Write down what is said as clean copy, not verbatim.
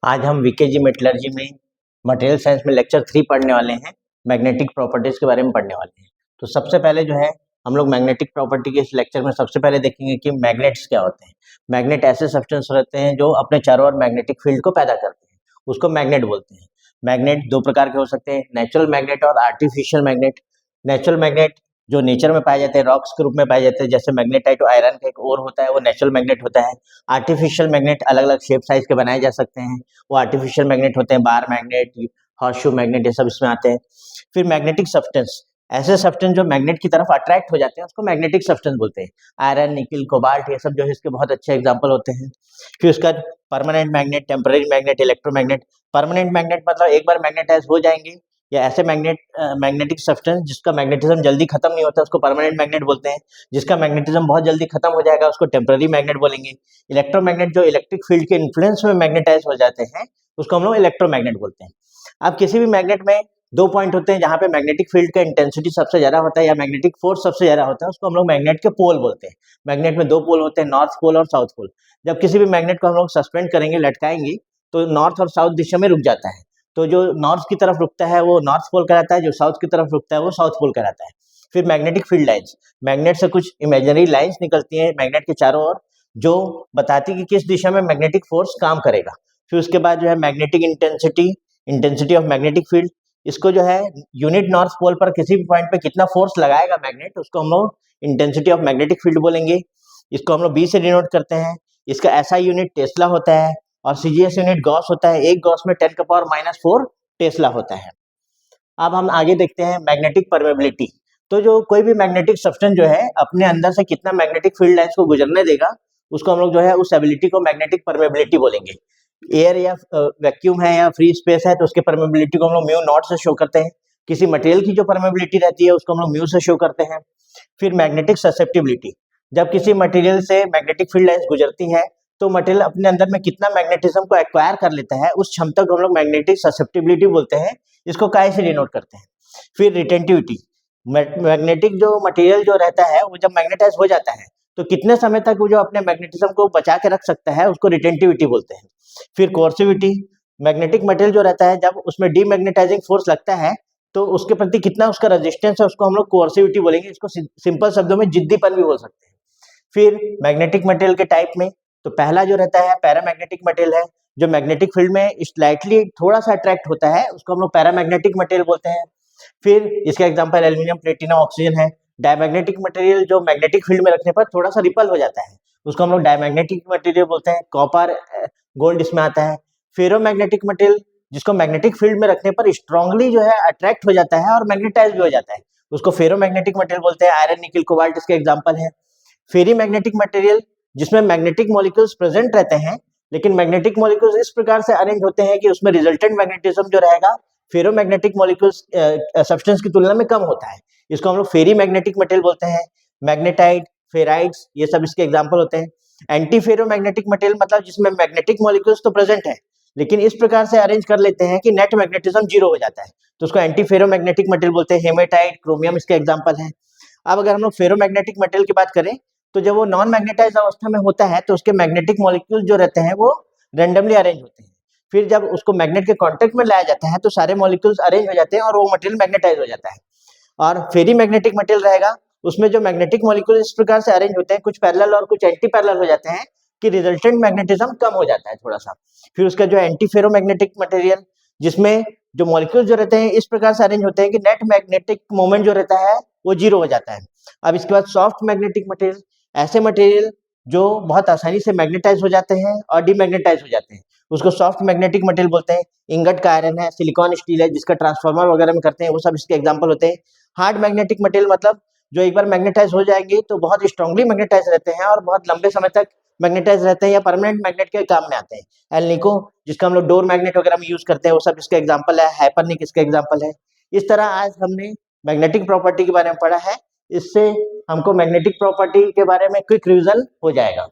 आज हम वीकेजी मेटलर्जी में मटेरियल साइंस में लेक्चर 3 पढ़ने वाले हैं। मैग्नेटिक प्रॉपर्टीज के बारे में पढ़ने वाले हैं। तो सबसे पहले जो है हम लोग मैग्नेटिक प्रॉपर्टी के इस लेक्चर में सबसे पहले देखेंगे कि मैग्नेट्स क्या होते हैं। मैग्नेट ऐसे सब्सटेंस रहते हैं जो अपने चारों ओर मैग्नेटिक फील्ड को पैदा करते हैं, उसको मैग्नेट बोलते हैं। मैग्नेट दो प्रकार के हो सकते हैं, नेचुरल मैग्नेट और आर्टिफिशियल मैग्नेट। नेचुरल मैग्नेट जो नेचर में पाए जाते हैं, रॉक्स के रूप में पाए जाते हैं, जैसे मैग्नेटाइट और आयरन का एक ओर होता है, वो नेचुरल मैग्नेट होता है। आर्टिफिशियल मैग्नेट अलग अलग शेप साइज के बनाए जा सकते हैं, वो आर्टिफिशियल मैग्नेट होते हैं, बार मैग्नेट, हॉर्सशू मैग्नेट, ये सब इसमें आते हैं। फिर मैग्नेटिक सब्सटेंस, ऐसे सब्सटेंस जो मैग्नेट की तरफ अट्रैक्ट हो जाते हैं उसको मैग्नेटिक सब्सटेंस बोलते हैं। आयरन, निकल, कोबाल्ट, ये सब जो है इसके बहुत अच्छे एग्जांपल होते हैं। फिर उसका permanent magnet, temporary magnet, electromagnet. Permanent magnet मतलब एक बार मैग्नेटाइज हो जाएंगे, या ऐसे मैग्नेटिक सब्सटेंस जिसका मैग्नेटिज्म जल्दी खत्म नहीं होता उसको परमानेंट मैग्नेट बोलते हैं। जिसका मैग्नेटिज्म बहुत जल्दी खत्म हो जाएगा उसको टेम्पररी मैग्नेट बोलेंगे। इलेक्ट्रोमैग्नेट जो इलेक्ट्रिक फील्ड के इन्फ्लुएंस में मैग्नेटाइज हो जाते हैं उसको हम लोग इलेक्ट्रोमैग्नेट बोलते हैं। अब किसी भी मैग्नेट में दो पॉइंट होते हैं जहाँ पे मैग्नेटिक फील्ड का इंटेंसिटी सबसे ज्यादा होता है या मैग्नेटिक फोर्स सबसे ज्यादा होता है, उसको हम लोग मैग्नेट के पोल बोलते हैं। मैग्नेट में दो पोल होते हैं, नॉर्थ पोल और साउथ पोल। जब किसी भी मैग्नेट को हम लोग सस्पेंड करेंगे, लटकाएंगे, तो नॉर्थ और साउथ दिशा में रुक जाता है। तो जो नॉर्थ की तरफ रुकता है वो नॉर्थ पोल कहलाता है, जो साउथ की तरफ रुकता है वो साउथ पोल कहलाता है। फिर मैग्नेटिक फील्ड लाइंस, मैग्नेट से कुछ इमेजिनरी लाइंस निकलती हैं मैग्नेट के चारों ओर, जो बताती है कि किस दिशा में मैग्नेटिक फोर्स काम करेगा। फिर उसके बाद जो है magnetic intensity, intensity of magnetic field, इसको जो है यूनिट नॉर्थ पोल पर किसी भी पॉइंट पे कितना फोर्स लगाएगा मैग्नेट, उसको हम लोग इंटेंसिटी ऑफ मैग्नेटिक फील्ड बोलेंगे। इसको हम लोग बी से डिनोट करते हैं। इसका एसआई यूनिट टेस्ला होता है और सीजीएस यूनिट गॉस होता है। एक गॉस में 10⁻⁻⁴ टेस्ला होता है। अब हम आगे देखते हैं मैग्नेटिक परमेबिलिटी। तो जो कोई भी मैग्नेटिक सब्सटेंस जो है अपने अंदर से कितना मैग्नेटिक फील्ड लाइंस को गुजरने देगा, उसको हम लोग जो है उस एबिलिटी को मैग्नेटिक परमेबिलिटी बोलेंगे। एयर या वैक्यूम है या फ्री स्पेस है तो उसके परमेबिलिटी को हम लोग म्यू नॉट से शो करते हैं। किसी मटेरियल की जो परमेबिलिटी रहती है उसको हम लोग म्यू से शो करते हैं। फिर मैग्नेटिक ससेप्टिबिलिटी, जब किसी मटेरियल से मैग्नेटिक फील्ड लाइंस गुजरती है तो मटेरियल अपने अंदर में कितना मैग्नेटिज्म को एक्वायर कर लेता है, उस क्षमता को हम लोग मैग्नेटिक ससेप्टिबिलिटी बोलते हैं। इसको काय से डिनोट करते हैं। फिर रिटेंटिविटी, मैग्नेटिक जो मटेरियल जो रहता है वो जब मैग्नेटाइज हो जाता है तो कितने समय तक वो जो अपने मैग्नेटिज्म को बचा के रख सकता है, उसको रिटेंटिविटी बोलते हैं। फिर कोर्सिविटी, मैग्नेटिक मटेरियल जो रहता है जब उसमें डीमैग्नेटाइजिंग फोर्स लगता है तो उसके प्रति कितना उसका रेजिस्टेंस है, उसको हम लोग कोर्सिविटी बोलेंगे। इसको सिंपल शब्दों में जिद्दीपन भी बोल सकते हैं। फिर मैग्नेटिक मटेरियल के टाइप में तो पहला जो रहता है पैरामैग्नेटिक मटेरियल है, जो मैग्नेटिक फील्ड में स्लाइटली थोड़ा सा अट्रैक्ट होता है, उसको हम लोग पैरामैग्नेटिक मटेरियल बोलते हैं। फिर इसका एग्जांपल एल्यूमिनियम, प्लेटिनम, ऑक्सीजन है। डायमैग्नेटिक मटेरियल जो मैग्नेटिक फील्ड में रखने पर थोड़ा सा रिपल हो जाता है, उसको हम लोग डायमैग्नेटिक मटेरियल बोलते हैं। कॉपर, गोल्ड इसमें आता है। फेरोमैग्नेटिक मटेरियल जिसको मैग्नेटिक फील्ड में रखने पर स्ट्रांगली जो है अट्रैक्ट हो जाता है और मैग्नेटाइज भी हो जाता है, उसको फेरोमैग्नेटिक मटेरियल बोलते हैं। आयरन, निकल, कोबाल्ट इसके एग्जांपल है। फेरी मैग्नेटिक मटेरियल जिसमें मैग्नेटिक मॉलिक्यूल्स प्रेजेंट रहते हैं, लेकिन मैग्नेटिक मॉलिक्यूल्स इस प्रकार से अरेंज होते हैं कि उसमें रिजल्टेंट मैग्नेटिज्म जो रहेगा फेरोमैग्नेटिक मॉलिक्यूल्स सब्सटेंस की तुलना में कम होता है। इसको हम लोग फेरी मैग्नेटिक मटेरियल बोलते हैं। मैग्नेटाइट, फेराइट्स, ये सब इसके एग्जांपल होते हैं। एंटी फेरोमैग्नेटिक मटेरियल मतलब जिसमें मैग्नेटिक मॉलिक्यूल्स तो प्रेजेंट है लेकिन इस प्रकार से अरेंज कर लेते हैं कि नेट मैग्नेटिज्म जीरो हो जाता है, तो उसको एंटी फेरोमैग्नेटिक मटेरियल बोलते हैं। हेमेटाइट, क्रोमियम इसके एग्जांपल हैं। अब अगर हम लोग फेरोमैग्नेटिक मटेरियल की बात करें तो जब वो नॉन मैग्नेटाइज अवस्था में होता है तो उसके मैग्नेटिक मॉलिक्यूल जो रहते हैं वो रैंडमली अरेंज होते हैं। फिर जब उसको मैग्नेट के कांटेक्ट में लाया जाता है तो सारे मॉलिक्यूल्स अरेंज हो जाते हैं और वो मटेरियल मैग्नेटाइज हो जाता है। और फेरी मैग्नेटिक मटेरियल रहेगा, उसमें जो मैग्नेटिक मॉलिक्यूल इस प्रकार से अरेंज होते हैं, कुछ पैरेलल और कुछ एंटी पैरेलल हो जाते हैं कि रिजल्टेंट मैग्नेटिज्म कम हो जाता है थोड़ा सा। फिर उसका जो एंटी फेरोमैग्नेटिक मटेरियल जिसमें जो मॉलिक्यूल जो रहते हैं इस प्रकार से अरेंज होते हैं कि नेट मैग्नेटिक मोमेंट जो रहता है वो जीरो हो जाता है। अब इसके बाद सॉफ्ट मैग्नेटिक मटेरियल, ऐसे मटेरियल जो बहुत आसानी से मैग्नेटाइज हो जाते हैं और डीमैग्नेटाइज हो जाते हैं, उसको सॉफ्ट मैग्नेटिक मटेरियल बोलते हैं। इंगट का आयरन है, सिलिकॉन स्टील है जिसका ट्रांसफार्मर वगैरह में करते हैं, वो सब इसके एग्जांपल होते हैं। हार्ड मैग्नेटिक मटेरियल मतलब जो एक बार मैग्नेटाइज हो जाएंगे तो बहुत स्ट्रांगली मैग्नेटाइज रहते हैं और बहुत लंबे समय तक मैग्नेटाइज रहते हैं या परमानेंट मैग्नेट के काम में आते हैं। एल्निको जिसका हम लोग डोर मैग्नेट वगैरह में यूज करते हैं, वो सब इसके एग्जांपल है। हाइपरनिक इसके एग्जांपल है। इस तरह आज हमने मैग्नेटिक प्रॉपर्टी के बारे में पढ़ा है। इससे हमको मैग्नेटिक प्रॉपर्टी के बारे में क्विक रिवीजन हो जाएगा।